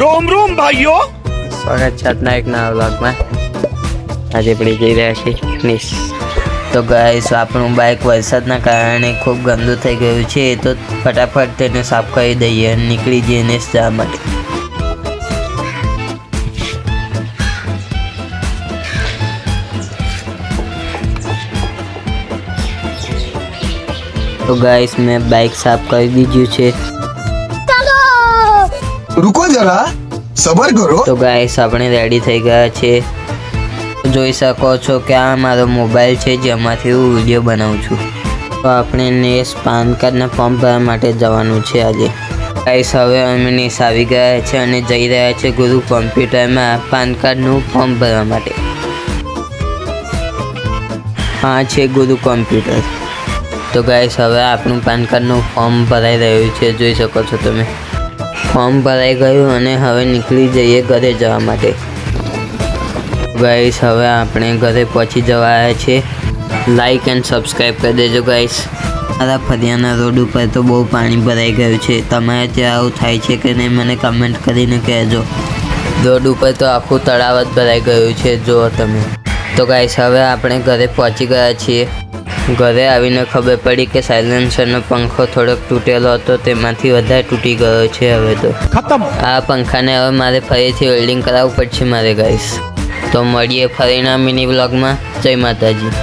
रोम रोम भाइयों, સ્વાગત છે આજના એક નવા વ્લોગમાં। આજે આપણે જઈ રહ્યા છીએ નિસ। તો ગાઈસ આપણું બાઇક વરસાદના કારણે ખૂબ ગંદુ થઈ ગયું છે, તો ફટાફટ તેને સાફ કરી દઈએ અને નીકળી જઈએ નિસ જવા માટે। તો ગાઈસ મેં બાઇક સાફ કરી દીધું છે। रुको जरा सबर करो। તો ગાઈસ આપણે રેડી થઈ ગયા છે। જોઈ શકો છો કે આ મારો મોબાઈલ છે જેમાંથી હું વિડીયો બનાવું છું। તો આપણે નેસ પાન કાર્ડના ફોર્મ ભરવા માટે જવાનું છે આજે। ગાઈસ હવે અમે નેસ આવી ગયા છે અને જઈ રહ્યા છે ગુરુ કોમ્પ્યુટરમાં પાન કાર્ડનું ફોર્મ ભરવા માટે। આ છે ગુરુ કોમ્પ્યુટર। તો ગાઈસ હવે આપણું પાન કાર્ડનું ફોર્મ ભરાઈ રહ્યું છે, જોઈ શકો છો તમે। ફોર્મ ભરાઈ ગયું અને હવે નીકળી જઈએ ઘરે જવા માટે। ગાઈસ હવે આપણે ઘરે પહોંચી જવાયા છે। લાઈક એન્ડ સબસ્ક્રાઈબ કરી દેજો ગાઈસ। મારા ફરિયાના રોડ ઉપર તો બહુ પાણી ભરાઈ ગયું છે, તમારે ત્યાં આવું થાય છે કે નહીં મને કમેન્ટ કરીને કહેજો। રોડ ઉપર તો આખું તળાવ જ ભરાઈ ગયું છે, જુઓ તમે। તો ગાઈસ હવે આપણે ઘરે પહોંચી ગયા છીએ। ઘરે આવીને ખબર પડી કે સાયલેન્સરનો પંખો થોડોક તૂટેલો હતો, તેમાંથી વધારે તૂટી ગયો છે હવે તો खत्म। આ પંખાને હવે મારે ફરીથી વેલ્ડિંગ કરાવવું પડશે મારે ગાઈસ। તો મળીએ ફરીના મિની વ્લોગમાં। જય માતાજી।